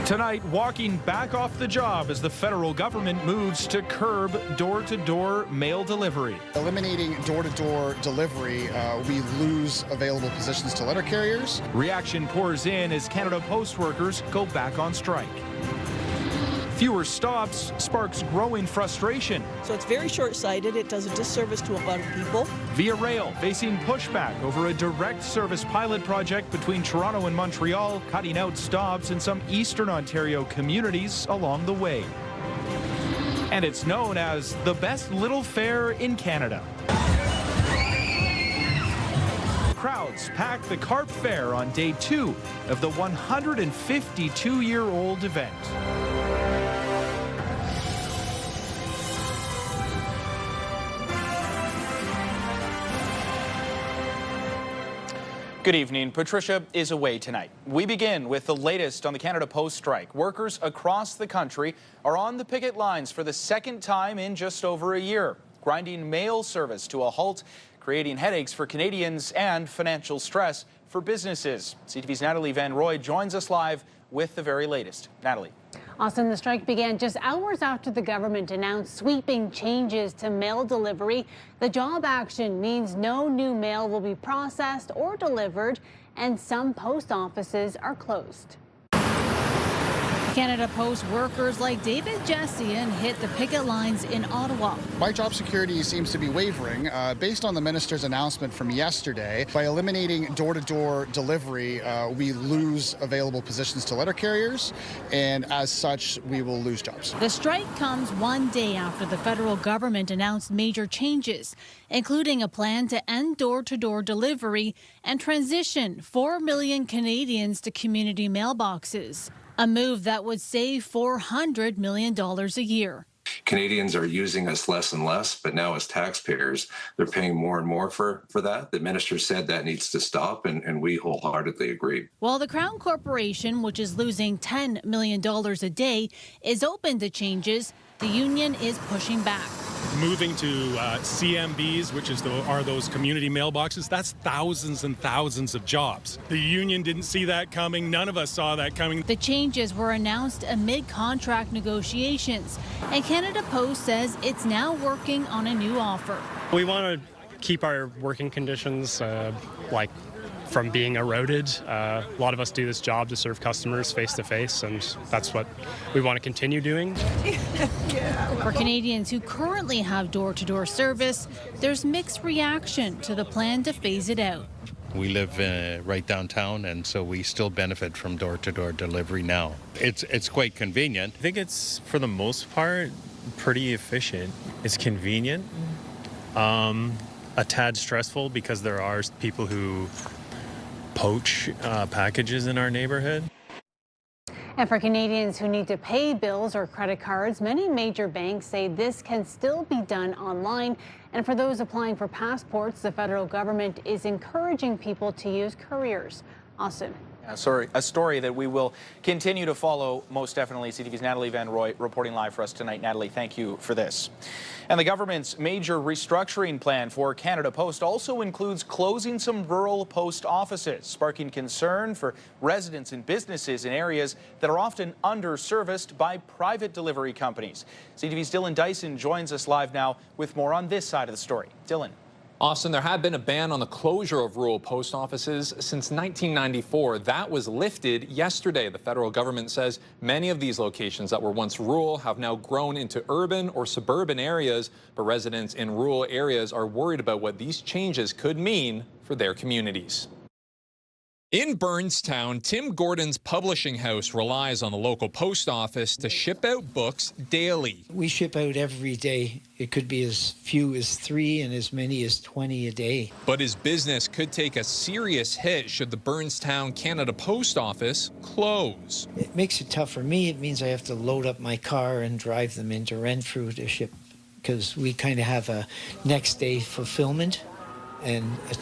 Tonight, walking back off the job as the federal government moves to curb door-to-door mail delivery. Eliminating door-to-door delivery, we lose available positions to letter carriers. Reaction pours in as Canada Post workers go back on strike. Fewer stops sparks growing frustration. So it's very short-sighted. It does a disservice to a lot of people. Via Rail facing pushback over a direct service pilot project between Toronto and Montreal, cutting out stops in some Eastern Ontario communities along the way. And it's known as the best little fair in Canada. Crowds pack the Carp Fair on day 2 of the 152-year-old event. Good evening. Patricia is away tonight. We begin with the latest on the Canada Post strike. Workers across the country are on the picket lines for the second time in just over a year, grinding mail service to a halt, creating headaches for Canadians and financial stress for businesses. CTV's Natalie Van Roy joins us live with the very latest. Natalie. Austin, the strike began just hours after the government announced sweeping changes to mail delivery. The job action means no new mail will be processed or delivered, and some post offices are closed. Canada Post workers like David Jessian hit the picket lines in Ottawa. My job security seems to be wavering based on the minister's announcement from yesterday. By eliminating door-to-door delivery, we lose available positions to letter carriers, and as such, we will lose jobs. The strike comes one day after the federal government announced major changes, including a plan to end door-to-door delivery and transition 4 million Canadians to community mailboxes. A move that would save $400 million a year. Canadians are using us less and less, but now as taxpayers, they're paying more and more for that. The minister said that needs to stop, and we wholeheartedly agree. While the Crown Corporation, which is losing $10 million a day, is open to changes, the union is pushing back. Moving to CMBs, which are those community mailboxes, that's thousands and thousands of jobs. The union didn't see that coming. None of us saw that coming. The changes were announced amid contract negotiations, and Canada Post says it's now working on a new offer. We want to keep our working conditions from being eroded. A lot of us do this job to serve customers face-to-face, and that's what we want to continue doing. For Canadians who currently have door-to-door service, there's mixed reaction to the plan to phase it out. We live right downtown, and so we still benefit from door-to-door delivery now. It's quite convenient. I think it's, for the most part, pretty efficient. It's convenient, a tad stressful because there are people who poach packages in our neighborhood. And for Canadians who need to pay bills or credit cards, many major banks say this can still be done online. And for those applying for passports, the federal government is encouraging people to use couriers. Austin. A story that we will continue to follow, most definitely. CTV's Natalie Van Roy reporting live for us tonight. Natalie, thank you for this. And the government's major restructuring plan for Canada Post also includes closing some rural post offices, sparking concern for residents and businesses in areas that are often underserviced by private delivery companies. CTV's Dylan Dyson joins us live now with more on this side of the story. Dylan. Austin, there had been a ban on the closure of rural post offices since 1994. That was lifted yesterday. The federal government says many of these locations that were once rural have now grown into urban or suburban areas, but residents in rural areas are worried about what these changes could mean for their communities. In Burnstown, Tim Gordon's publishing house relies on the local post office to ship out books daily. We ship out every day. It could be as few as 3 and as many as 20 a day. But his business could take a serious hit should the Burnstown Canada Post Office close. It makes it tough for me. It means I have to load up my car and drive them into Renfrew to ship, because we kind of have a next day fulfillment and a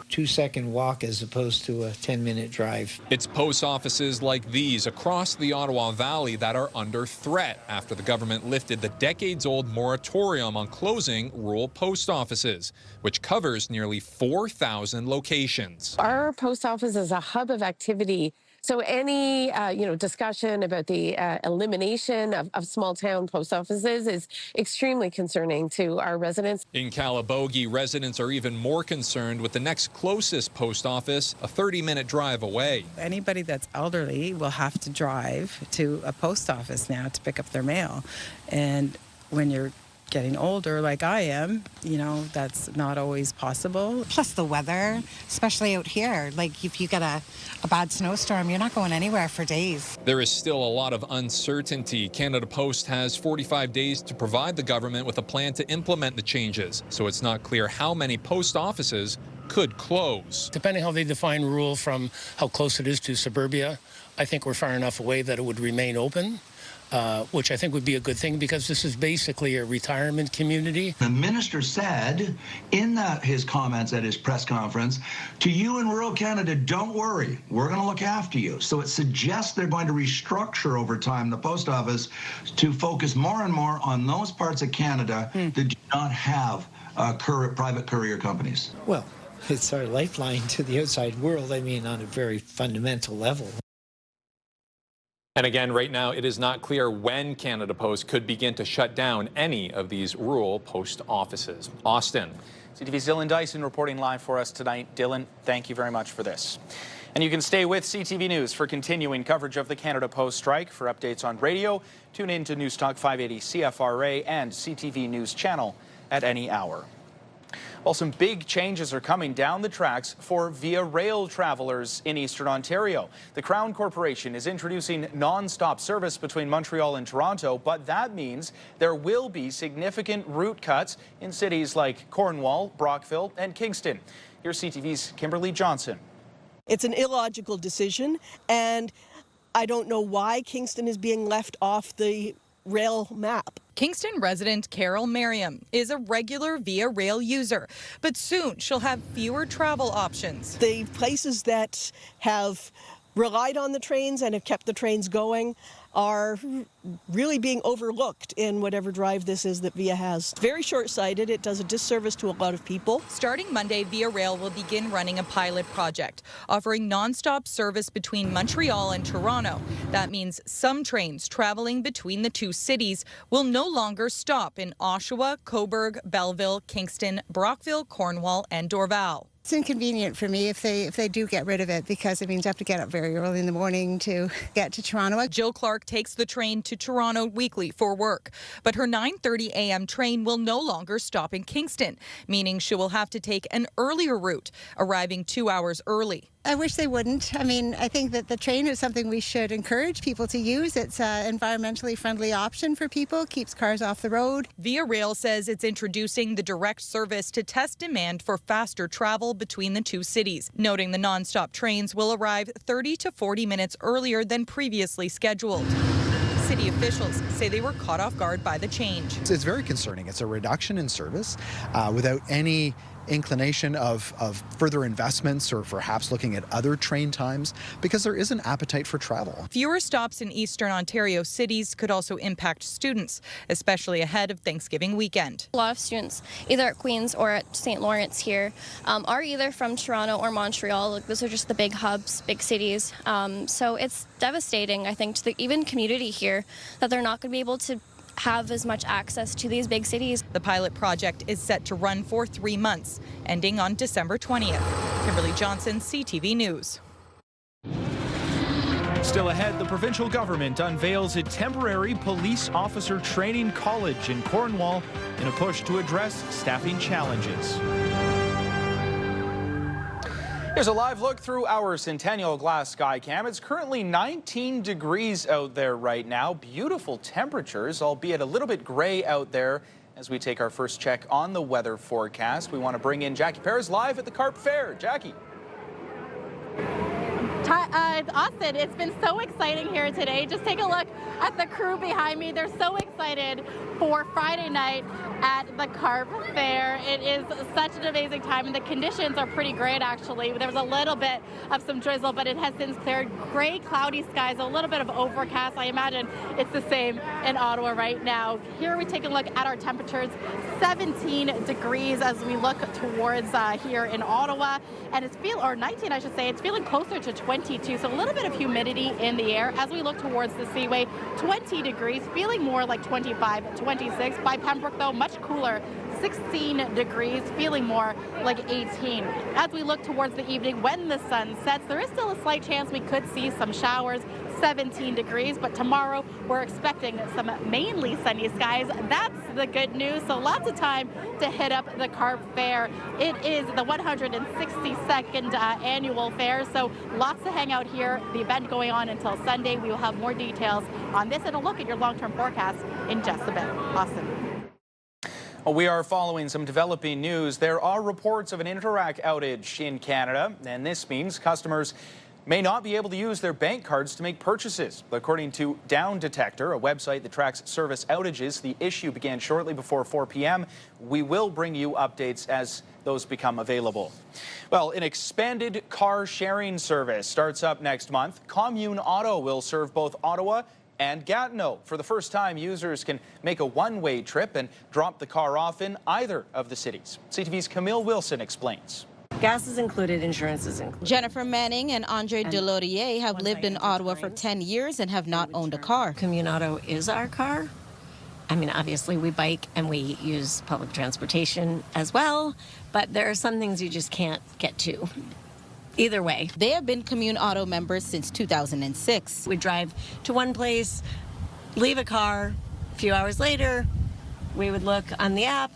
two-second walk as opposed to a 10-minute drive. It's post offices like these across the Ottawa Valley that are under threat after the government lifted the decades-old moratorium on closing rural post offices, which covers nearly 4,000 locations. Our post office is a hub of activity So any, discussion about the elimination of small town post offices is extremely concerning to our residents. In Calabogie, residents are even more concerned with the next closest post office, a 30-minute drive away. Anybody that's elderly will have to drive to a post office now to pick up their mail. And when you're getting older like I am, that's not always possible. Plus the weather, especially out here. Like if you get a bad snowstorm, you're not going anywhere for days. There is still a lot of uncertainty. Canada Post has 45 days to provide the government with a plan to implement the changes, so it's not clear how many post offices could close. Depending how they define rural from how close it is to suburbia, I think we're far enough away that it would remain open. Which I think would be a good thing because this is basically a retirement community. The minister said in his comments at his press conference, to you in rural Canada, don't worry, we're going to look after you. So it suggests they're going to restructure over time the post office to focus more and more on those parts of Canada that do not have private courier companies. Well, it's our lifeline to the outside world, I mean, on a very fundamental level. And again, right now, it is not clear when Canada Post could begin to shut down any of these rural post offices. Austin. CTV's Dylan Dyson reporting live for us tonight. Dylan, thank you very much for this. And you can stay with CTV News for continuing coverage of the Canada Post strike. For updates on radio, tune in to Newstalk 580 CFRA and CTV News channel at any hour. Well, some big changes are coming down the tracks for Via Rail travelers in Eastern Ontario. The Crown Corporation is introducing non-stop service between Montreal and Toronto, but that means there will be significant route cuts in cities like Cornwall, Brockville, and Kingston. Here's CTV's Kimberly Johnson. It's an illogical decision, and I don't know why Kingston is being left off the rail map. Kingston resident Carol Merriam is a regular Via Rail user, but soon she'll have fewer travel options. The places that have relied on the trains and have kept the trains going are really being overlooked in whatever drive this is that Via has. It's very short-sighted. It does a disservice to a lot of people. Starting Monday, Via Rail will begin running a pilot project, offering non-stop service between Montreal and Toronto. That means some trains traveling between the two cities will no longer stop in Oshawa, Cobourg, Belleville, Kingston, Brockville, Cornwall, and Dorval. It's inconvenient for me if they do get rid of it because it means I have to get up very early in the morning to get to Toronto. Jill Clark takes the train to Toronto weekly for work, but her 9:30 a.m. train will no longer stop in Kingston, meaning she will have to take an earlier route, arriving 2 hours early. I wish they wouldn't. I mean, I think that the train is something we should encourage people to use. It's an environmentally friendly option for people, keeps cars off the road. Via Rail says it's introducing the direct service to test demand for faster travel between the two cities, noting the nonstop trains will arrive 30 to 40 minutes earlier than previously scheduled. City officials say they were caught off guard by the change. It's very concerning. It's a reduction in service without any inclination of further investments or perhaps looking at other train times because there is an appetite for travel. Fewer stops in Eastern Ontario cities could also impact students, especially ahead of Thanksgiving weekend. A lot of students, either at Queen's or at St. Lawrence here, are either from Toronto or Montreal. Those are just the big hubs, big cities. So it's devastating, I think, to the even community here that they're not going to be able to have as much access to these big cities. The pilot project is set to run for 3 months, ending on December 20th. Kimberly Johnson, CTV News. Still ahead, the provincial government unveils a temporary police officer training college in Cornwall in a push to address staffing challenges. Here's a live look through our Centennial Glass Sky Cam. It's currently 19 degrees out there right now. Beautiful temperatures, albeit a little bit gray out there as we take our first check on the weather forecast. We want to bring in Jackie Perez live at the Carp Fair. Jackie. Austin, it's been so exciting here today. Just take a look at the crew behind me. They're so excited for Friday night at the Carp Fair. It is such an amazing time, and the conditions are pretty great, actually. There was a little bit of some drizzle, but it has since cleared. Gray, cloudy skies, a little bit of overcast. I imagine it's the same in Ottawa right now. Here we take a look at our temperatures, 17 degrees as we look towards here in Ottawa, and it's 19, I should say. It's feeling closer to 22, so little bit of humidity in the air. As we look towards the Seaway, 20 degrees, feeling more like 25, 26. By Pembroke, though, much cooler. 16 degrees, feeling more like 18. As we look towards the evening, when the sun sets, there is still a slight chance we could see some showers, 17 degrees, but tomorrow we're expecting some mainly sunny skies. That's the good news, so lots of time to hit up the Carp Fair. It is the 162nd annual fair, so lots to hang out here. The event going on until Sunday. We will have more details on this and a look at your long-term forecast in just a bit. Austin. We are following some developing news. There are reports of an Interac outage in Canada, and this means customers may not be able to use their bank cards to make purchases. According to Down Detector, a website that tracks service outages, the issue began shortly before 4 p.m. We will bring you updates as those become available. Well, an expanded car sharing service starts up next month. Communauto will serve both Ottawa and Gatineau. For the first time, users can make a one-way trip and drop the car off in either of the cities. CTV's Camille Wilson explains. Gas is included, insurance is included. Jennifer Manning and Andre Delorier have lived in Ottawa for 10 years and have not owned a car. Communauto is our car. I mean, obviously we bike and we use public transportation as well, but there are some things you just can't get to. Either way. They have been Communauto members since 2006. We drive to one place, leave a car, a few hours later, we would look on the app,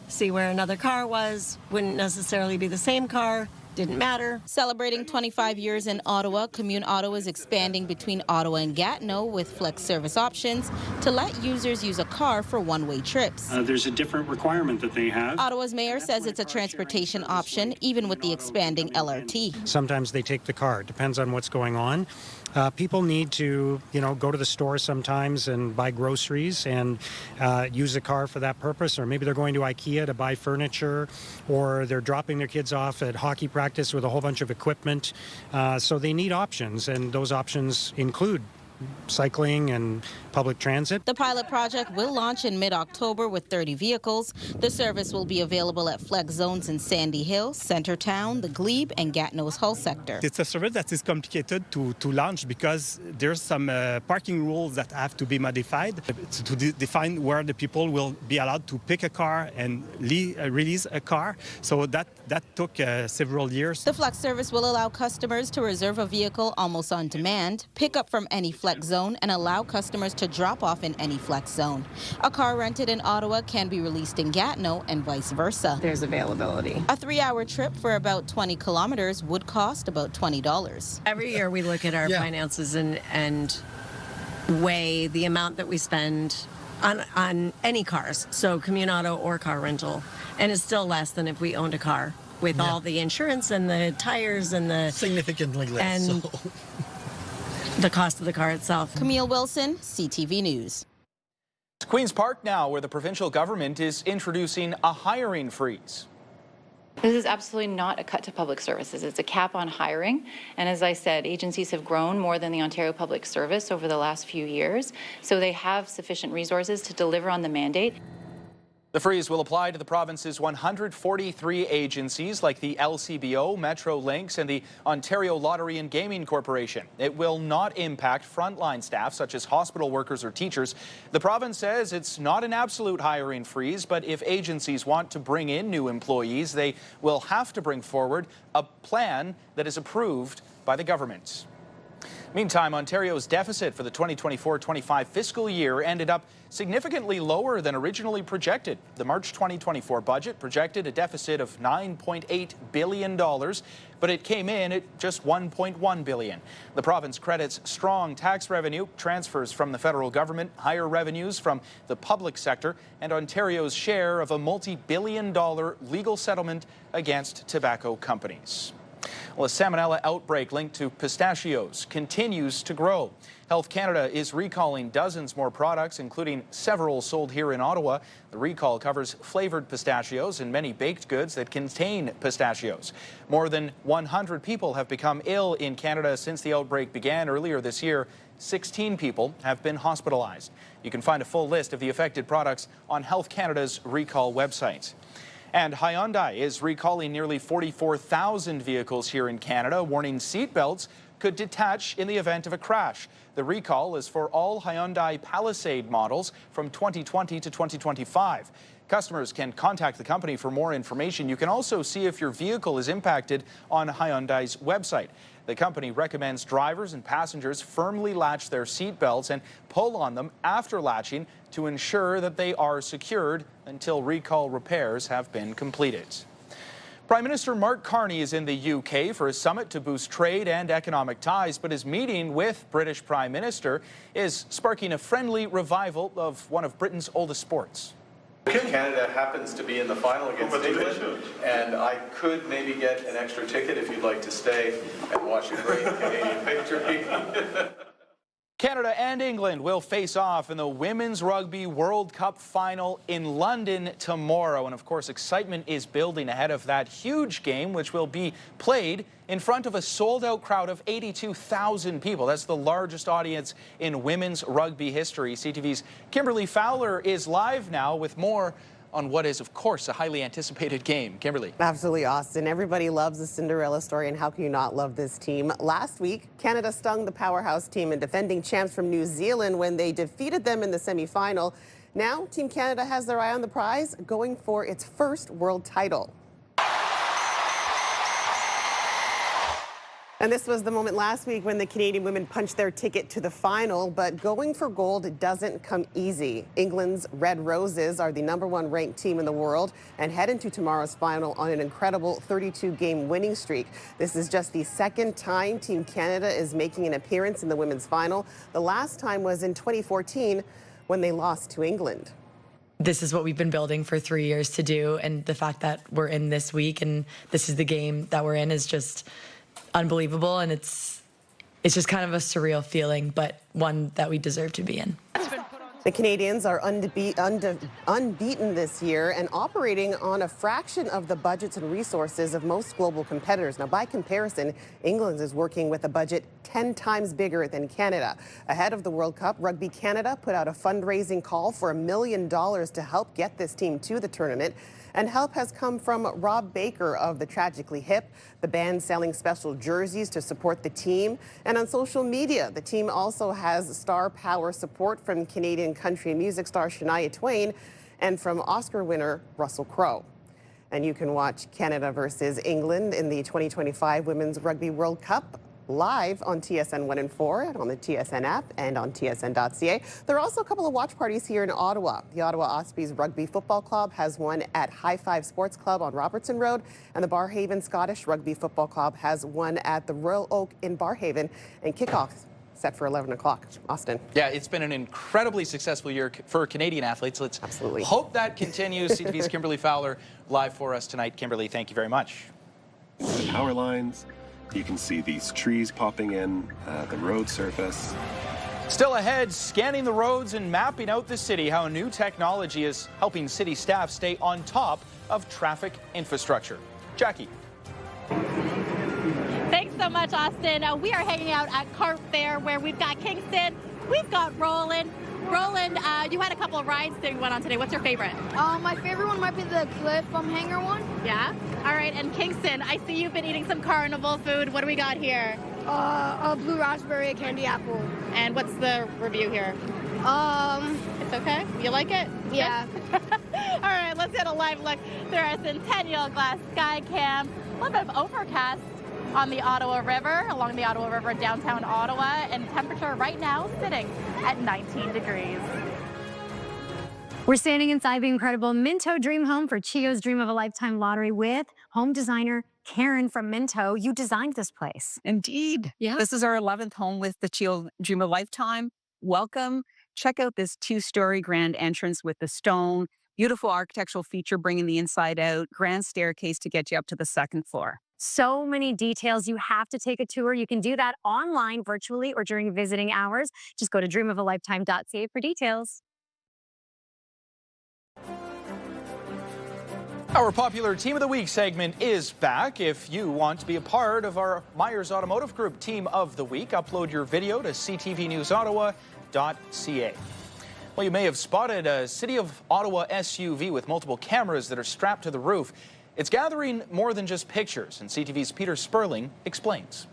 see where another car was, wouldn't necessarily be the same car, didn't matter. Celebrating 25 years in Ottawa, Communauto is expanding between Ottawa and Gatineau with flex service options to let users use a car for one-way trips. There's a different requirement that they have. Ottawa's mayor says it's a transportation option, even with the expanding LRT. Sometimes they take the car. It depends on what's going on. People need to, go to the store sometimes and buy groceries and use the car for that purpose, or maybe they're going to IKEA to buy furniture, or they're dropping their kids off at hockey practice with a whole bunch of equipment. So they need options, and those options include cycling and public transit. The pilot project will launch in mid-October with 30 vehicles. The service will be available at flex zones in Sandy Hill, Centertown, the Glebe, and Gatineau's Hull sector. It's a service that is complicated to launch because there's some parking rules that have to be modified to define where the people will be allowed to pick a car and release a car. So that took several years. The flex service will allow customers to reserve a vehicle almost on demand, pick up from any flex zone, and allow customers to drop off in any flex zone. A car rented in Ottawa can be released in Gatineau and vice versa. There's availability. A 3-hour trip for about 20 kilometers would cost about $20. Every year we look at our finances and weigh the amount that we spend on any cars, so Communauto or car rental, and it's still less than if we owned a car with all the insurance and the tires and the significantly less. And the cost of the car itself. Camille Wilson, CTV News. Queen's Park now, where the provincial government is introducing a hiring freeze. This is absolutely not a cut to public services. It's a cap on hiring. And as I said, agencies have grown more than the Ontario Public Service over the last few years. So they have sufficient resources to deliver on the mandate. The freeze will apply to the province's 143 agencies like the LCBO, Metrolinx, and the Ontario Lottery and Gaming Corporation. It will not impact frontline staff such as hospital workers or teachers. The province says it's not an absolute hiring freeze, but if agencies want to bring in new employees, they will have to bring forward a plan that is approved by the government. Meantime, Ontario's deficit for the 2024-25 fiscal year ended up significantly lower than originally projected. The March 2024 budget projected a deficit of $9.8 billion, but it came in at just $1.1 billion. The province credits strong tax revenue, transfers from the federal government, higher revenues from the public sector, and Ontario's share of a multi-billion-dollar legal settlement against tobacco companies. Well, a salmonella outbreak linked to pistachios continues to grow. Health Canada is recalling dozens more products, including several sold here in Ottawa. The recall covers flavored pistachios and many baked goods that contain pistachios. More than 100 people have become ill in Canada since the outbreak began earlier this year. 16 people have been hospitalized. You can find a full list of the affected products on Health Canada's recall website. And Hyundai is recalling nearly 44,000 vehicles here in Canada, warning seatbelts could detach in the event of a crash. The recall is for all Hyundai Palisade models from 2020 to 2025. Customers can contact the company for more information. You can also see if your vehicle is impacted on Hyundai's website. The company recommends drivers and passengers firmly latch their seat belts and pull on them after latching to ensure that they are secured until recall repairs have been completed. Prime Minister Mark Carney is in the UK for a summit to boost trade and economic ties, but his meeting with British Prime Minister is sparking a friendly revival of one of Britain's oldest sports. Canada happens to be in the final against England, and I could maybe get an extra ticket if you'd like to stay and watch a great Canadian victory. Canada and England will face off in the Women's Rugby World Cup final in London tomorrow. And of course, excitement is building ahead of that huge game, which will be played in front of a sold-out crowd of 82,000 people. That's the largest audience in women's rugby history. CTV's Kimberly Fowler is live now with more on what is, of course, a highly anticipated game. Kimberly. Absolutely, Austin. Everybody loves the Cinderella story, and how can you not love this team? Last week, Canada stung the powerhouse team and defending champs from New Zealand when they defeated them in the semi-final. Now, Team Canada has their eye on the prize, going for its first world title. And this was the moment last week when the Canadian women punched their ticket to the final, but going for gold doesn't come easy. England's Red Roses are the #1 ranked team in the world and head into tomorrow's final on an incredible 32-game winning streak. This is just the second time Team Canada is making an appearance in the women's final. The last time was in 2014 when they lost to England. This is what we've been building for 3 years to do, and the fact that we're in this week and this is the game that we're in is just unbelievable, and it's just kind of a surreal feeling, but one that we deserve to be in. The Canadians are unbeaten this year and operating on a fraction of the budgets and resources of most global competitors. Now, by comparison, England is working with a budget 10 times bigger than Canada. Ahead of the World Cup, Rugby Canada put out a fundraising call for $1 million to help get this team to the tournament. And help has come from Rob Baker of the Tragically Hip, the band selling special jerseys to support the team. And on social media, the team also has star power support from Canadian country and music star Shania Twain and from Oscar winner Russell Crowe. And you can watch Canada versus England in the 2025 Women's Rugby World Cup live on TSN 1 and 4 and on the TSN app and on tsn.ca. There are also a couple of watch parties here in Ottawa. The Ottawa Ospreys Rugby Football Club has one at High Five Sports Club on Robertson Road, and the Barrhaven Scottish Rugby Football Club has one at the Royal Oak in Barrhaven, and kickoff set for 11 o'clock. Austin. Yeah, it's been an incredibly successful year for Canadian athletes. Let's hope that continues. CTV's Kimberly Fowler live for us tonight. Kimberly, thank you very much. The power lines. You can see these trees popping in, the road surface. Still ahead, scanning the roads and mapping out the city, how new technology is helping city staff stay on top of traffic infrastructure. Jackie. Thanks so much, Austin. We are hanging out at Carp Fair where we've got Kingston, we've got Roland. Roland, you had a couple of rides that you went on today. What's your favorite? My favorite one might be the Cliff Hanger one. Yeah? All right, and Kingston, I see you've been eating some carnival food. What do we got here? A blue raspberry, a candy apple. And what's the review here? It's okay? You like it? Yeah. All right, let's get a live look through our Centennial Glass Sky Cam. A little bit of overcast on the Ottawa River, along the Ottawa River, downtown Ottawa, and temperature right now sitting at 19 degrees. We're standing inside the incredible Minto Dream Home for CHEO's Dream of a Lifetime Lottery with home designer Karen from Minto. You designed this place. Indeed. Yeah. This is our 11th home with the CHEO Dream of a Lifetime. Welcome. Check out this 2-story grand entrance with the stone, beautiful architectural feature bringing the inside out, grand staircase to get you up to the 2nd floor. So many details. You have to take a tour. You can do that online, virtually, or during visiting hours. Just go to dreamofalifetime.ca for details. Our popular Team of the Week segment is back. If you want to be a part of our Myers Automotive Group Team of the Week, upload your video to ctvnewsottawa.ca. Well, you may have spotted a City of Ottawa SUV with multiple cameras that are strapped to the roof. It's gathering more than just pictures, and CTV's Peter Sperling explains.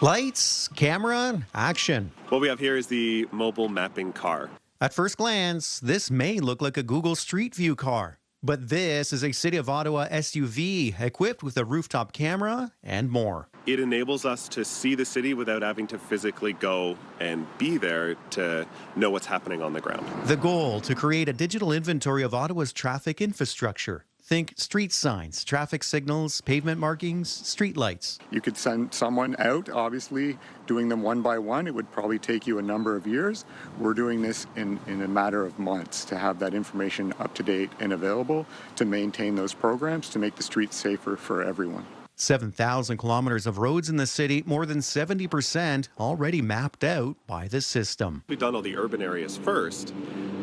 Lights, camera, action. What we have here is the mobile mapping car. At first glance, this may look like a Google Street View car. But this is a City of Ottawa SUV equipped with a rooftop camera and more. It enables us to see the city without having to physically go and be there to know what's happening on the ground. The goal, to create a digital inventory of Ottawa's traffic infrastructure. Think street signs, traffic signals, pavement markings, street lights. You could send someone out, obviously, doing them one by one. It would probably take you a number of years. We're doing this in a matter of months to have that information up to date and available to maintain those programs, to make the streets safer for everyone. 7,000 kilometers of roads in the city, more than 70% already mapped out by the system. We've done all the urban areas first,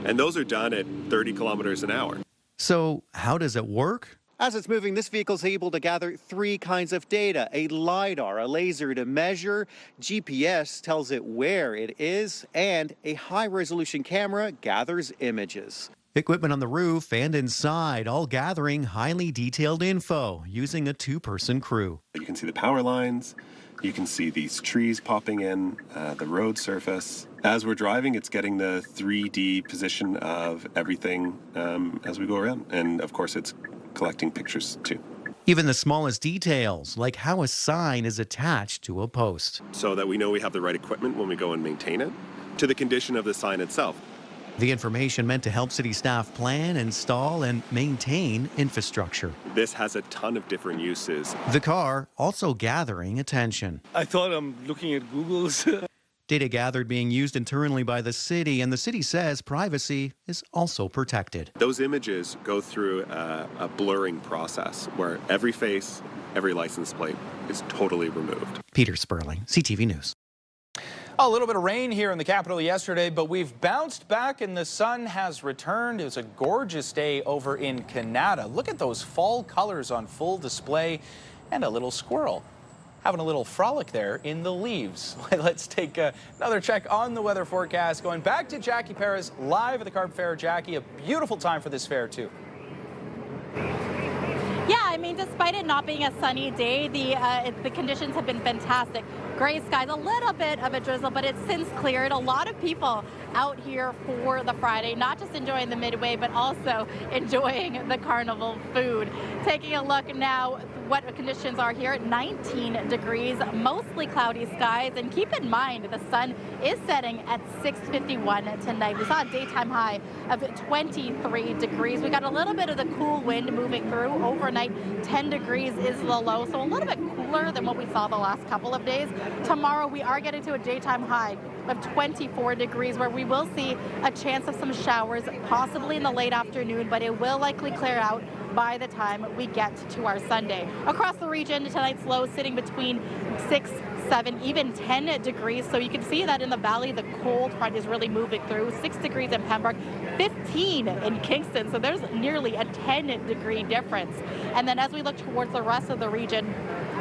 and those are done at 30 kilometers an hour. So how does it work? As it's moving, this vehicle is able to gather 3 kinds of data: a LiDAR, a laser to measure, GPS tells it where it is, and a high-resolution camera gathers images. Equipment on the roof and inside, all gathering highly detailed info using a 2-person crew. You can see the power lines. You can see these trees popping in, the road surface. As we're driving, it's getting the 3D position of everything as we go around. And of course, it's collecting pictures too. Even the smallest details, like how a sign is attached to a post. So that we know we have the right equipment when we go and maintain it, to the condition of the sign itself. The information meant to help city staff plan, install, and maintain infrastructure. This has a ton of different uses. The car also gathering attention. I thought I'm looking at Google's. Data gathered being used internally by the city, and the city says privacy is also protected. Those images go through a blurring process where every face, every license plate is totally removed. Peter Sperling, CTV News. A little bit of rain here in the capital yesterday, but we've bounced back and the sun has returned. It was a gorgeous day over in Canada. Look at those fall colors on full display, and a little squirrel having a little frolic there in the leaves. Let's take another check on the weather forecast. Going back to Jackie Perez live at the Carp Fair. Jackie, a beautiful time for this fair too. Yeah, I mean, despite it not being a sunny day, the conditions have been fantastic. Gray skies, a little bit of a drizzle, but it's since cleared. A lot of people out here for the Friday, not just enjoying the midway, but also enjoying the carnival food. Taking a look now what the conditions are here, 19 degrees, mostly cloudy skies, and keep in mind the sun is setting at 6:51 tonight. We saw a daytime high of 23 degrees. We got a little bit of the cool wind moving through. Overnight, 10 degrees is the low, so a little bit cooler than what we saw the last couple of days. Tomorrow we are getting to a daytime high of 24 degrees, where we will see a chance of some showers possibly in the late afternoon, but it will likely clear out by the time we get to our Sunday. Across the region, tonight's low sitting between 6, 7, even 10 degrees. So you can see that in the valley, the cold front is really moving through. 6 degrees in Pembroke, 15 in Kingston. So there's nearly a 10-degree difference. And then as we look towards the rest of the region,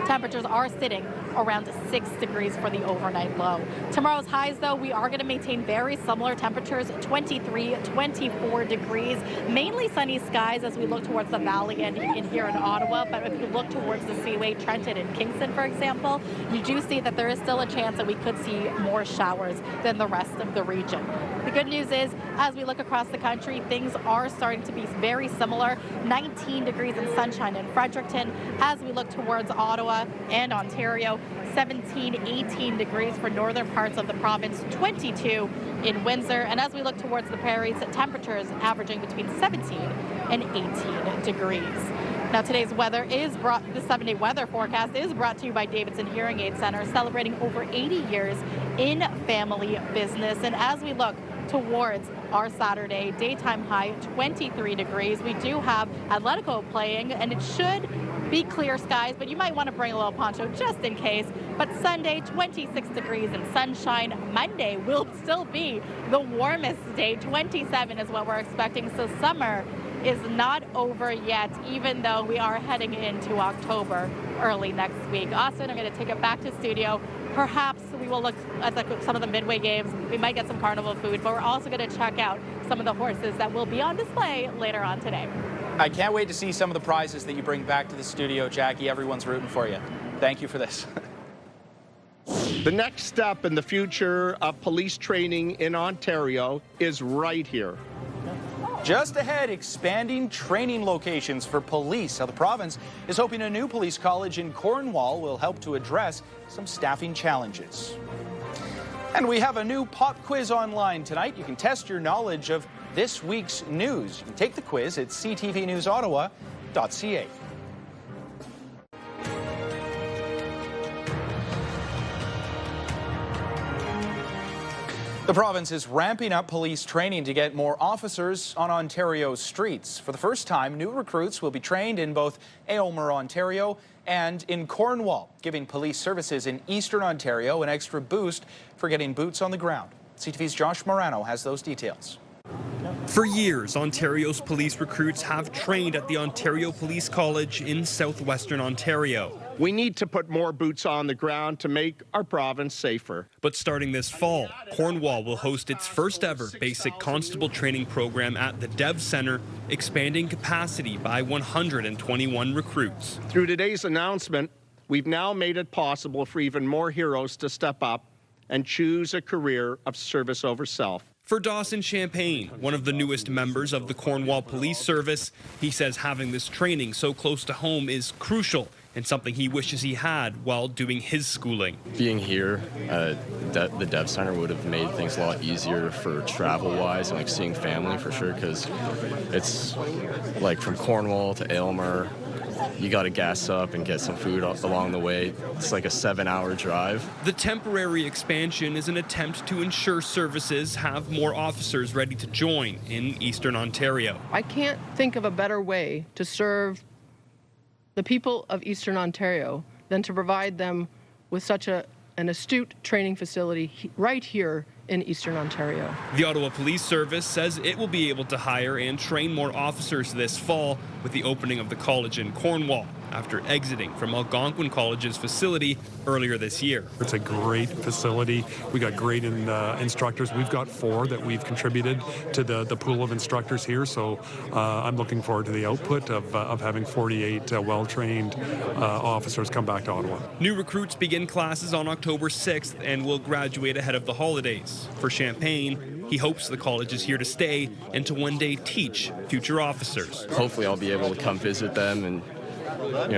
temperatures are sitting around 6 degrees for the overnight low. Tomorrow's highs, though, we are going to maintain very similar temperatures, 23, 24 degrees, mainly sunny skies as we look towards the valley and in here in Ottawa. But if you look towards the Seaway, Trenton, and Kingston, for example, you do see that there is still a chance that we could see more showers than the rest of the region. The good news is, as we look across the country, things are starting to be very similar. 19 degrees in sunshine in Fredericton. As we look towards Ottawa and Ontario, 17, 18 degrees for northern parts of the province, 22 in Windsor. And as we look towards the prairies, temperatures averaging between 17 and 18 degrees. Now, today's weather is the 7-day weather forecast is brought to you by Davidson Hearing Aid Center, celebrating over 80 years in family business. And as we look towards our Saturday, daytime high 23 degrees. We do have Atletico playing, and it should be clear skies, but you might want to bring a little poncho just in case. But Sunday, 26 degrees and sunshine. Monday will still be the warmest day. 27 is what we're expecting. So summer is not over yet, even though we are heading into October early next week. Austin, I'm going to take it back to studio. Perhaps we will look at some of the midway games. We might get some carnival food, but we're also going to check out some of the horses that will be on display later on today. I can't wait to see some of the prizes that you bring back to the studio, Jackie. Everyone's rooting for you. Thank you for this. The next step in the future of police training in Ontario is right here. Just ahead, expanding training locations for police. Now, the province is hoping a new police college in Cornwall will help to address some staffing challenges. And we have a new pop quiz online tonight. You can test your knowledge of this week's news. You can take the quiz at ctvnewsottawa.ca. The province is ramping up police training to get more officers on Ontario's streets. For the first time, new recruits will be trained in both Aylmer, Ontario and in Cornwall, giving police services in Eastern Ontario an extra boost for getting boots on the ground. CTV's Josh Morano has those details. For years, Ontario's police recruits have trained at the Ontario Police College in southwestern Ontario. We need to put more boots on the ground to make our province safer. But starting this fall, Cornwall will host its first ever basic constable training program at the Dev Centre, expanding capacity by 121 recruits. Through today's announcement, we've now made it possible for even more heroes to step up and choose a career of service over self. For Dawson Champagne, one of the newest members of the Cornwall Police Service, he says having this training so close to home is crucial and something he wishes he had while doing his schooling. Being here at the Dev Center would have made things a lot easier for travel-wise and seeing family for sure, because it's from Cornwall to Aylmer. You got to gas up and get some food along the way. It's like a 7-hour drive. The temporary expansion is an attempt to ensure services have more officers ready to join in Eastern Ontario. I can't think of a better way to serve the people of Eastern Ontario than to provide them with such an astute training facility right here in Eastern Ontario. The Ottawa Police Service says it will be able to hire and train more officers this fall with the opening of the college in Cornwall after exiting from Algonquin College's facility earlier this year. It's a great facility. We got great instructors. We've got 4 that we've contributed to the pool of instructors here, so I'm looking forward to the output of having 48 well-trained officers come back to Ottawa. New recruits begin classes on October 6th and will graduate ahead of the holidays. For Champagne, he hopes the college is here to stay and to one day teach future officers. Hopefully I'll be able to come visit them and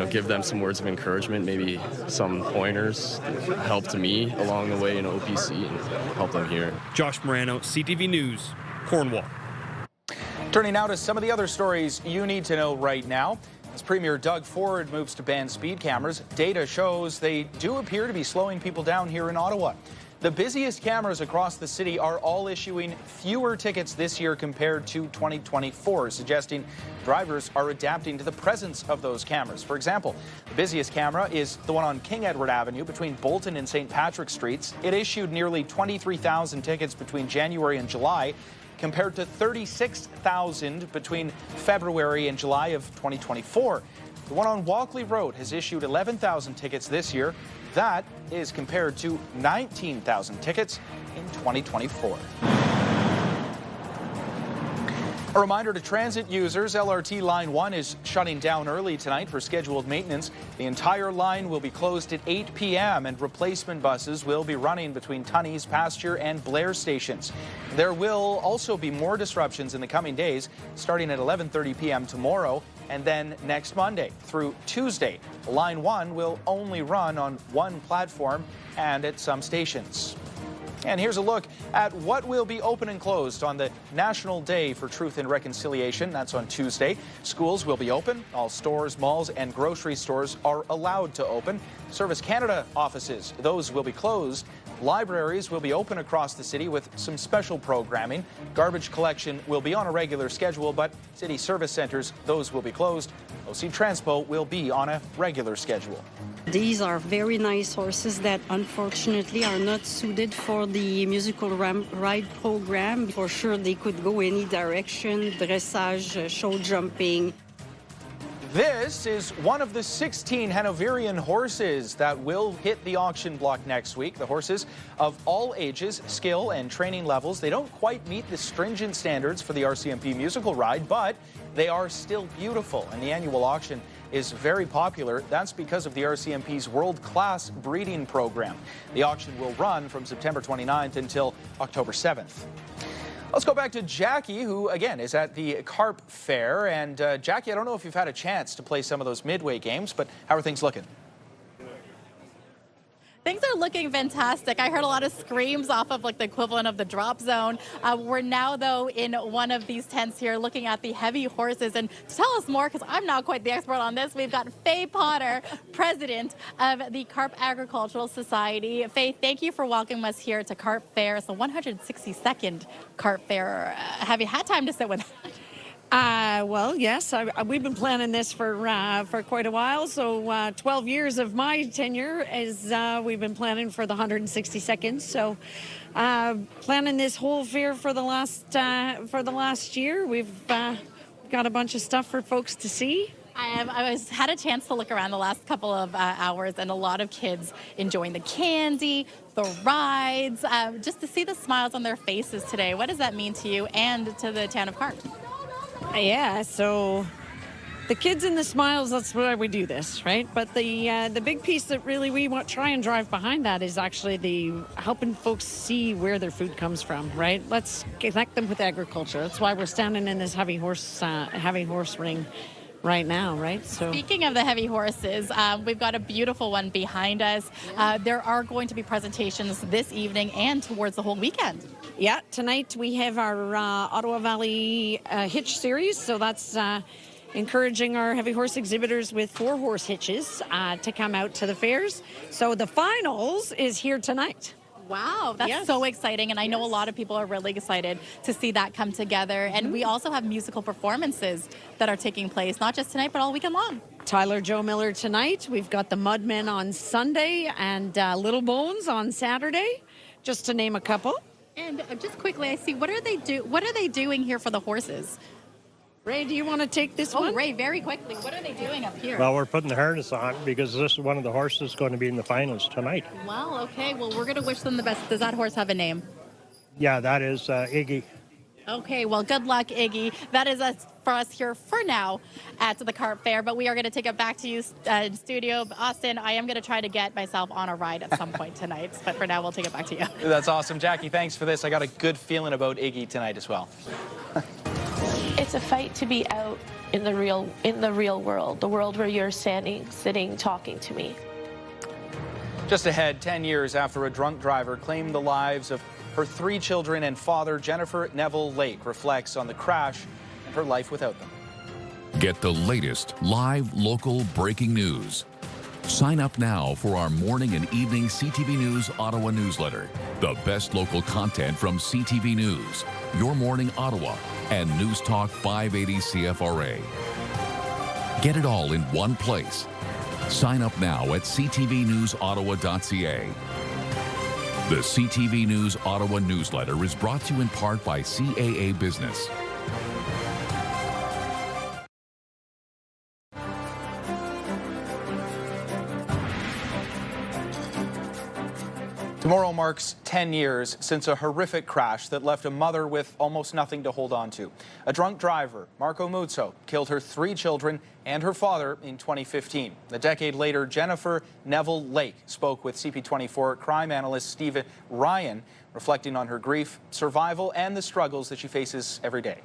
give them some words of encouragement, maybe some pointers, help to me along the way in OPC and help them here. Josh Morano, CTV News, Cornwall. Turning now to some of the other stories you need to know right now. As Premier Doug Ford moves to ban speed cameras, data shows they do appear to be slowing people down here in Ottawa. The busiest cameras across the city are all issuing fewer tickets this year compared to 2024, suggesting drivers are adapting to the presence of those cameras. For example, the busiest camera is the one on King Edward Avenue between Bolton and St. Patrick Streets. It issued nearly 23,000 tickets between January and July, compared to 36,000 between February and July of 2024. The one on Walkley Road has issued 11,000 tickets this year. That is compared to 19,000 tickets in 2024. A reminder to transit users, LRT Line 1 is shutting down early tonight for scheduled maintenance. The entire line will be closed at 8 p.m. and replacement buses will be running between Tunney's, Pasture and Blair stations. There will also be more disruptions in the coming days, starting at 11:30 p.m. tomorrow and then next Monday through Tuesday. Line 1 will only run on one platform and at some stations. And here's a look at what will be open and closed on the National Day for Truth and Reconciliation. That's on Tuesday. Schools will be open. All stores, malls, and grocery stores are allowed to open. Service Canada offices, those will be closed. Libraries will be open across the city with some special programming. Garbage collection will be on a regular schedule, but city service centers, those will be closed. OC Transpo will be on a regular schedule. These are very nice horses that unfortunately are not suited for the musical ride program. For sure they could go any direction, dressage, show jumping. This is one of the 16 Hanoverian horses that will hit the auction block next week. The horses of all ages, skill, and training levels. They don't quite meet the stringent standards for the RCMP musical ride, but they are still beautiful. And the annual auction is very popular. That's because of the RCMP's world-class breeding program. The auction will run from September 29th until October 7th. Let's go back to Jackie, who, again, is at the Carp Fair. And, Jackie, I don't know if you've had a chance to play some of those midway games, but how are things looking? Things are looking fantastic. I heard a lot of screams off of like the equivalent of the drop zone. We're now, though, in one of these tents here looking at the heavy horses. And to tell us more, because I'm not quite the expert on this, we've got Faye Potter, president of the Carp Agricultural Society. Faye, thank you for welcoming us here to Carp Fair. It's the 162nd Carp Fair. Have you had time to sit with us? Well, yes, we've been planning this for quite a while. So 12 years of my tenure is we've been planning for the 162nd. So planning this whole fair for the last year. We've got a bunch of stuff for folks to see. I had a chance to look around the last couple of hours, and a lot of kids enjoying the candy, the rides, just to see the smiles on their faces today. What does that mean to you and to the town of Carp? Yeah, so the kids and the smiles, that's why we do this, right? But the big piece that really we want try and drive behind that is actually the helping folks see where their food comes from, right? Let's connect them with agriculture. That's why we're standing in this heavy horse ring right now, right? So speaking of the heavy horses, we've got a beautiful one behind us. There are going to be presentations this evening and towards the whole weekend. Yeah, tonight we have our Ottawa Valley Hitch Series, so that's encouraging our heavy horse exhibitors with 4-horse hitches to come out to the fairs. So the finals is here tonight. Wow, that's so exciting, and I know a lot of people are really excited to see that come together. And we also have musical performances that are taking place, not just tonight, but all weekend long. Tyler Joe Miller tonight. We've got the Mudmen on Sunday and Little Bones on Saturday, just to name a couple. And just quickly, I see, what are they doing here for the horses? Ray, do you want to take this one? Oh, Ray, very quickly, what are they doing up here? Well, we're putting the harness on because this is one of the horses going to be in the finals tonight. Well, okay. Well, we're going to wish them the best. Does that horse have a name? Yeah, that is Iggy. Okay, well, good luck, Iggy. That is for us here for now at the Carp Fair, but we are going to take it back to you, studio. Austin, I am going to try to get myself on a ride at some point tonight, but for now, we'll take it back to you. That's awesome. Jackie, thanks for this. I got a good feeling about Iggy tonight as well. It's a fight to be out in the real world, the world where you're sitting, talking to me. Just ahead, 10 years after a drunk driver claimed the lives of her 3 children and father, Jennifer Neville-Lake reflects on the crash and her life without them. Get the latest live local breaking news. Sign up now for our morning and evening CTV News Ottawa newsletter. The best local content from CTV News, Your Morning Ottawa, and News Talk 580 CFRA. Get it all in one place. Sign up now at ctvnewsottawa.ca. The CTV News Ottawa newsletter is brought to you in part by CAA Business. Tomorrow marks 10 years since a horrific crash that left a mother with almost nothing to hold on to. A drunk driver, Marco Muzzo, killed her 3 children and her father in 2015. A decade later, Jennifer Neville-Lake spoke with CP24 crime analyst Stephen Ryan, reflecting on her grief, survival, and the struggles that she faces every day.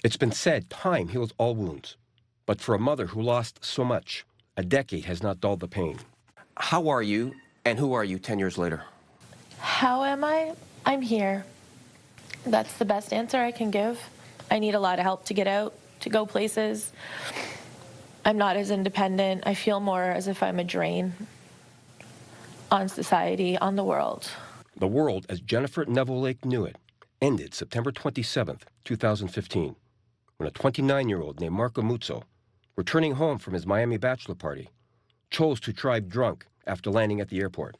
It's been said time heals all wounds. But for a mother who lost so much, a decade has not dulled the pain. How are you? And who are you 10 years later? How am I? I'm here. That's the best answer I can give. I need a lot of help to get out, to go places. I'm not as independent. I feel more as if I'm a drain on society, on the world. The world, as Jennifer Neville-Lake knew it, ended September 27th, 2015, when a 29-year-old named Marco Muzzo, returning home from his Miami bachelor party, chose to drive drunk after landing at the airport.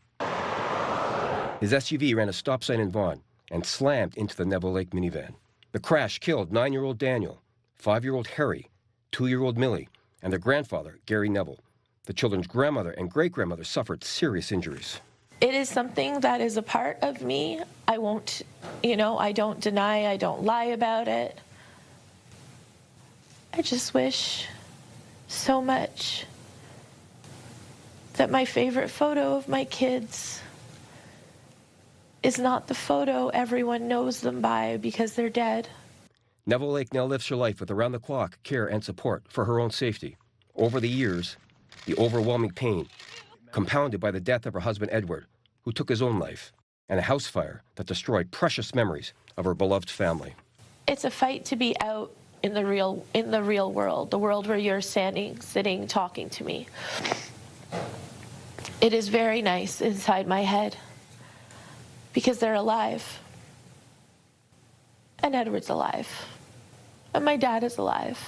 His SUV ran a stop sign in Vaughan and slammed into the Neville-Lake minivan. The crash killed 9-year-old Daniel, 5-year-old Harry, 2-year-old Millie, and their grandfather, Gary Neville. The children's grandmother and great-grandmother suffered serious injuries. It is something that is a part of me. I won't, I don't deny, I don't lie about it. I just wish so much that my favorite photo of my kids is not the photo everyone knows them by because they're dead. Neville-Lake now lives her life with around-the-clock care and support for her own safety. Over the years, the overwhelming pain, compounded by the death of her husband Edward, who took his own life, and a house fire that destroyed precious memories of her beloved family. It's a fight to be out in the real world, the world where you're sitting, talking to me. It is very nice inside my head because they're alive. And Edward's alive. And my dad is alive.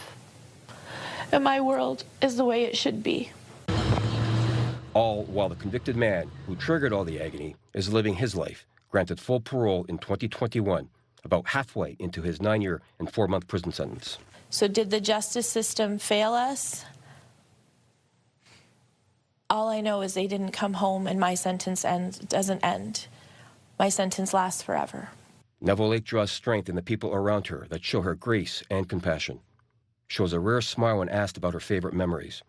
And my world is the way it should be. All while the convicted man who triggered all the agony is living his life, granted full parole in 2021, about halfway into his 9-year and 4-month prison sentence. So did the justice system fail us? All I know is they didn't come home and my sentence doesn't end. My sentence lasts forever. Neville-Lake draws strength in the people around her that show her grace and compassion, shows a rare smile when asked about her favorite memories,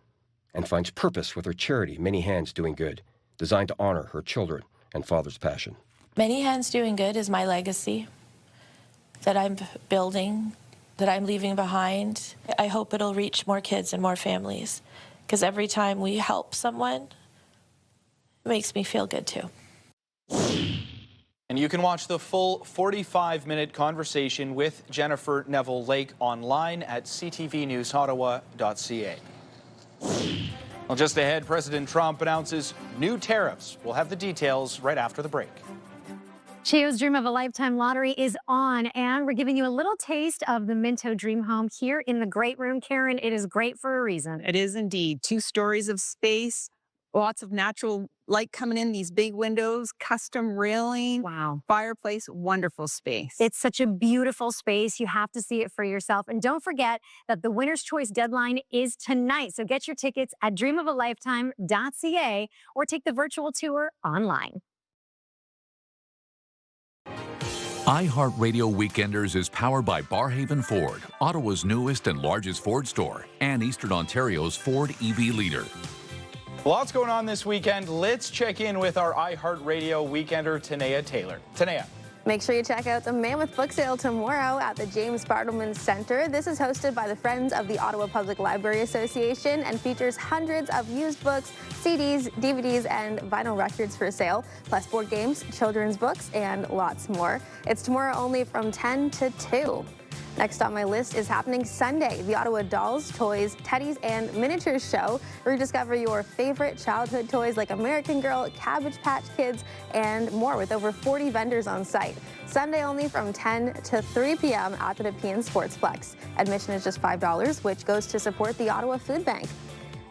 and finds purpose with her charity, Many Hands Doing Good, designed to honor her children and father's passion. Many Hands Doing Good is my legacy that I'm building, that I'm leaving behind. I hope it'll reach more kids and more families, because every time we help someone, it makes me feel good too. And you can watch the full 45-minute conversation with Jennifer Neville-Lake online at ctvnewsottawa.ca. Well, just ahead, President Trump announces new tariffs. We'll have the details right after the break. CHEO's Dream of a Lifetime lottery is on, and we're giving you a little taste of the Minto Dream Home here in the Great Room. Karen, it is great for a reason. It is indeed. 2 stories of space, lots of natural light coming in, these big windows, custom railing, wow, fireplace, wonderful space. It's such a beautiful space. You have to see it for yourself. And don't forget that the Winner's Choice deadline is tonight. So get your tickets at dreamofalifetime.ca or take the virtual tour online. iHeartRadio Weekenders is powered by Barhaven Ford, Ottawa's newest and largest Ford store, and Eastern Ontario's Ford EV leader. Lots going on this weekend. Let's check in with our iHeartRadio Weekender, Tanea Taylor. Tanea. Make sure you check out the Mammoth Book Sale tomorrow at the James Bartleman Centre. This is hosted by the Friends of the Ottawa Public Library Association and features hundreds of used books, CDs, DVDs, and vinyl records for sale, plus board games, children's books, and lots more. It's tomorrow only from 10 to 2. Next on my list is happening Sunday, the Ottawa Dolls, Toys, Teddies, and Miniatures Show. Rediscover your favorite childhood toys like American Girl, Cabbage Patch Kids, and more with over 40 vendors on site. Sunday only from 10 to 3 p.m. at the Nepean Sportsplex. Admission is just $5, which goes to support the Ottawa Food Bank.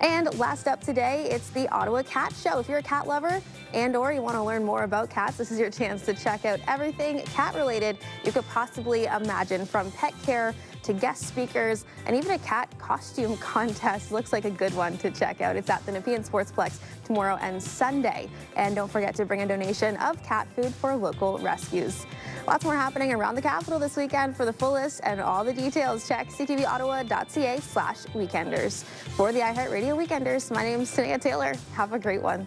And last up today, it's the Ottawa Cat Show. If you're a cat lover and/or you want to learn more about cats, this is your chance to check out everything cat-related you could possibly imagine, from pet care to guest speakers, and even a cat costume contest. Looks like a good one to check out. It's at the Nepean Sportsplex tomorrow and Sunday. And don't forget to bring a donation of cat food for local rescues. Lots more happening around the capital this weekend. For the full list and all the details, check ctvottawa.ca/weekenders. For the iHeartRadio Weekenders, my name is Tanea Taylor. Have a great one.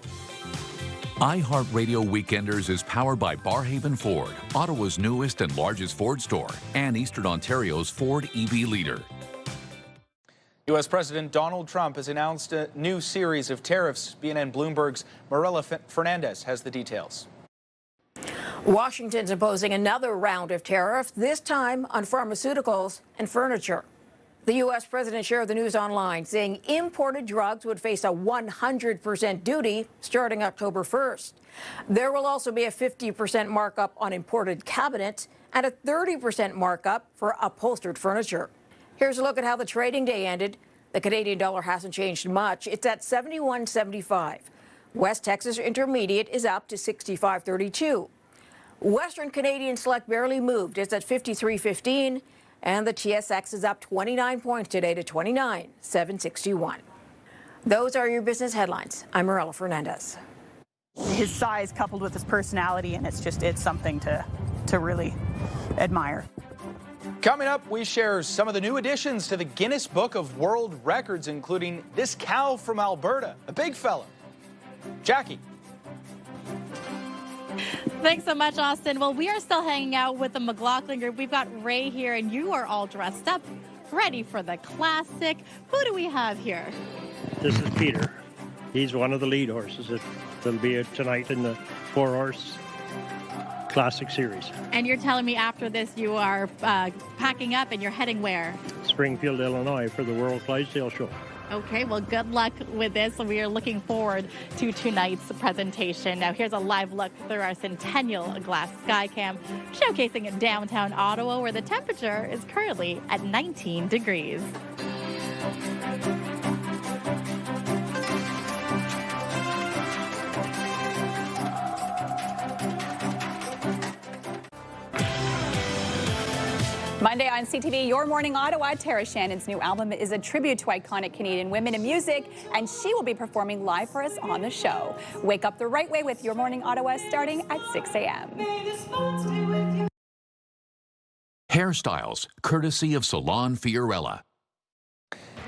iHeartRadio Weekenders is powered by Barhaven Ford, Ottawa's newest and largest Ford store, and Eastern Ontario's Ford EV leader. U.S. President Donald Trump has announced a new series of tariffs. BNN Bloomberg's Marilla Fernandez has the details. Washington's imposing another round of tariffs, this time on pharmaceuticals and furniture. The U.S. president shared the news online, saying imported drugs would face a 100% duty starting October 1st. There will also be a 50% markup on imported cabinets and a 30% markup for upholstered furniture. Here's a look at how the trading day ended. The Canadian dollar hasn't changed much. It's at 71.75. West Texas Intermediate is up to 65.32. Western Canadian Select barely moved. It's at 53.15. And the TSX is up 29 points today to 29,761. Those are your business headlines. I'm Marilla Fernandez. His size coupled with his personality, and it's something to really admire. Coming up, we share some of the new additions to the Guinness Book of World Records, including this cow from Alberta, a big fella. Jackie. Thanks so much, Austin. Well, we are still hanging out with the McLaughlin group. We've got Ray here, and you are all dressed up, ready for the classic. Who do we have here? This is Peter. He's one of the lead horses that'll be tonight in the 4-horse Classic Series. And you're telling me after this you are packing up and you're heading where? Springfield, Illinois for the World Clydesdale Show. Okay, well, good luck with this. We are looking forward to tonight's presentation. Now, here's a live look through our Centennial Glass Skycam, showcasing downtown Ottawa, where the temperature is currently at 19 degrees. Monday on CTV, Your Morning Ottawa, Tara Shannon's new album is a tribute to iconic Canadian women in music, and she will be performing live for us on the show. Wake up the right way with Your Morning Ottawa starting at 6 a.m. Hairstyles, courtesy of Salon Fiorella.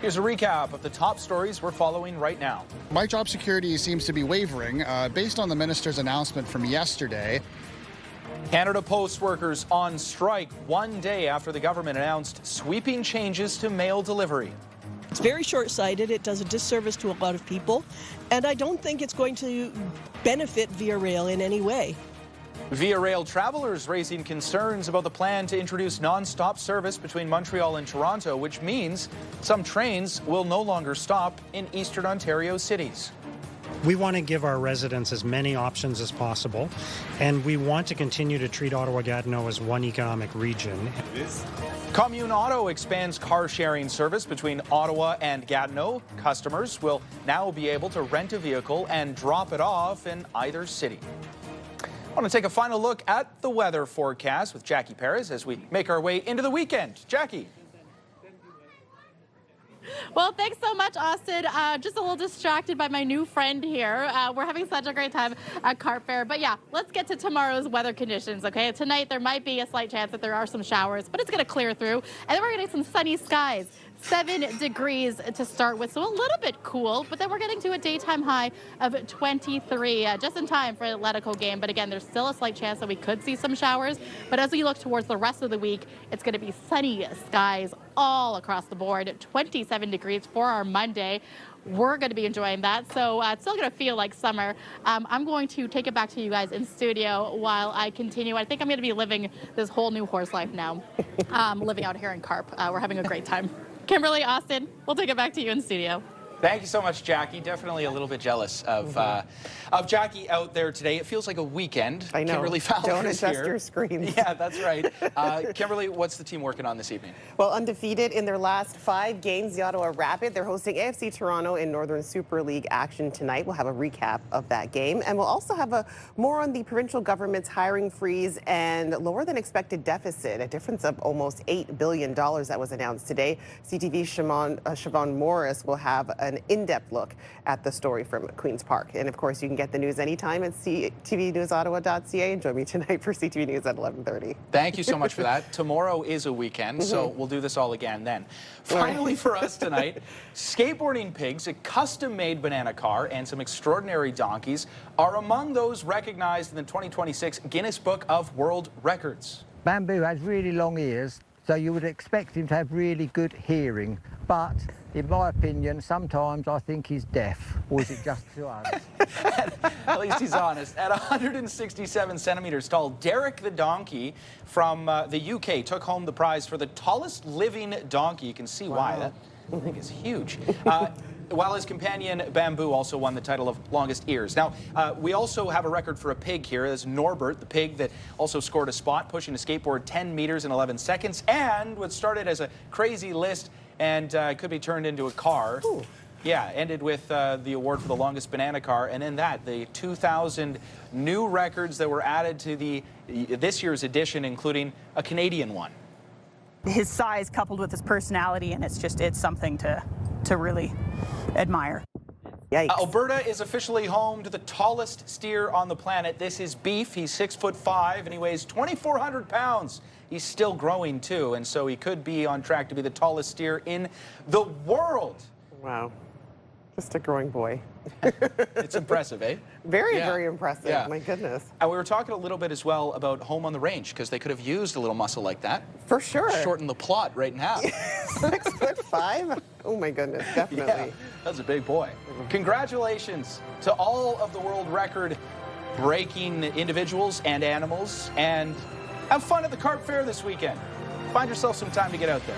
Here's a recap of the top stories we're following right now. My job security seems to be wavering based on the minister's announcement from yesterday. Canada Post workers on strike 1 day after the government announced sweeping changes to mail delivery. It's very short-sighted. It does a disservice to a lot of people, and I don't think it's going to benefit Via Rail in any way. Via Rail travelers raising concerns about the plan to introduce non-stop service between Montreal and Toronto, which means some trains will no longer stop in Eastern Ontario cities. We want to give our residents as many options as possible, and we want to continue to treat Ottawa Gatineau as one economic region. Communauto expands car sharing service between Ottawa and Gatineau. Customers will now be able to rent a vehicle and drop it off in either city. I want to take a final look at the weather forecast with Jackie Perez as we make our way into the weekend. Jackie. Well, thanks so much, Austin. Just a little distracted by my new friend here. We're having such a great time at Carp Fair. But yeah, let's get to tomorrow's weather conditions, okay? Tonight, there might be a slight chance that there are some showers, but it's going to clear through. And then we're getting some sunny skies. 7 degrees to start with, so a little bit cool, but then we're getting to a daytime high of 23, just in time for an Atletico game. But again, there's still a slight chance that we could see some showers. But as we look towards the rest of the week, it's going to be sunny skies all across the board. 27 degrees for our Monday. We're going to be enjoying that, so it's still going to feel like summer. I'm going to take it back to you guys in studio while I continue. I think I'm going to be living this whole new horse life now, living out here in Carp. We're having a great time. Kimberly, Austin, we'll take it back to you in studio. Thank you so much, Jackie. Definitely a little bit jealous of Jackie out there today. It feels like a weekend. I know. Kimberly Fowler Don't is adjust here. your screens. Yeah, that's right. Kimberly, what's the team working on this evening? Well, undefeated in their last 5 games, the Ottawa Rapid. They're hosting AFC Toronto in Northern Super League action tonight. We'll have a recap of that game, and we'll also have more on the provincial government's hiring freeze and lower than expected deficit, a difference of almost $8 billion that was announced today. CTV's Siobhan Morris will have an in-depth look at the story from Queen's Park. And of course, you can get the news anytime at ctvnewsottawa.ca and join me tonight for CTV News at 11:30. Thank you so much for that. Tomorrow is a weekend, so we'll do this all again then. Finally for us tonight, skateboarding pigs, a custom-made banana car, and some extraordinary donkeys are among those recognized in the 2026 Guinness Book of World Records. Bamboo has really long ears, so you would expect him to have really good hearing. But in my opinion, sometimes I think he's deaf, or is it just to us? At least he's honest. At 167 centimeters tall, Derek the donkey from the UK took home the prize for the tallest living donkey. You can see why. That thing is huge. While his companion Bamboo also won the title of longest ears. Now, we also have a record for a pig here. There's Norbert, the pig that also scored a spot, pushing a skateboard 10 meters in 11 seconds, and what started as a crazy list and could be turned into a car. Ooh. Yeah, ended with the award for the longest banana car, and in that, the 2,000 new records that were added to this year's edition, including a Canadian one. His size coupled with his personality, and it's something to really admire. Yikes. Alberta is officially home to the tallest steer on the planet. This is Beef. He's 6'5", and he weighs 2,400 pounds. he's still growing too, and so he could be on track to be the tallest steer in the world. Wow. Just a growing boy. It's impressive, eh? Very, Yeah. very impressive. Yeah. My goodness. And we were talking a little bit as well about home on the range, because they could have used a little muscle like that. For sure. Shorten the plot right in half. 6'5"? Oh my goodness, definitely. Yeah, that's a big boy. Congratulations to all of the world record breaking individuals and animals, and have fun at the Carp Fair this weekend. Find yourself some time to get out there.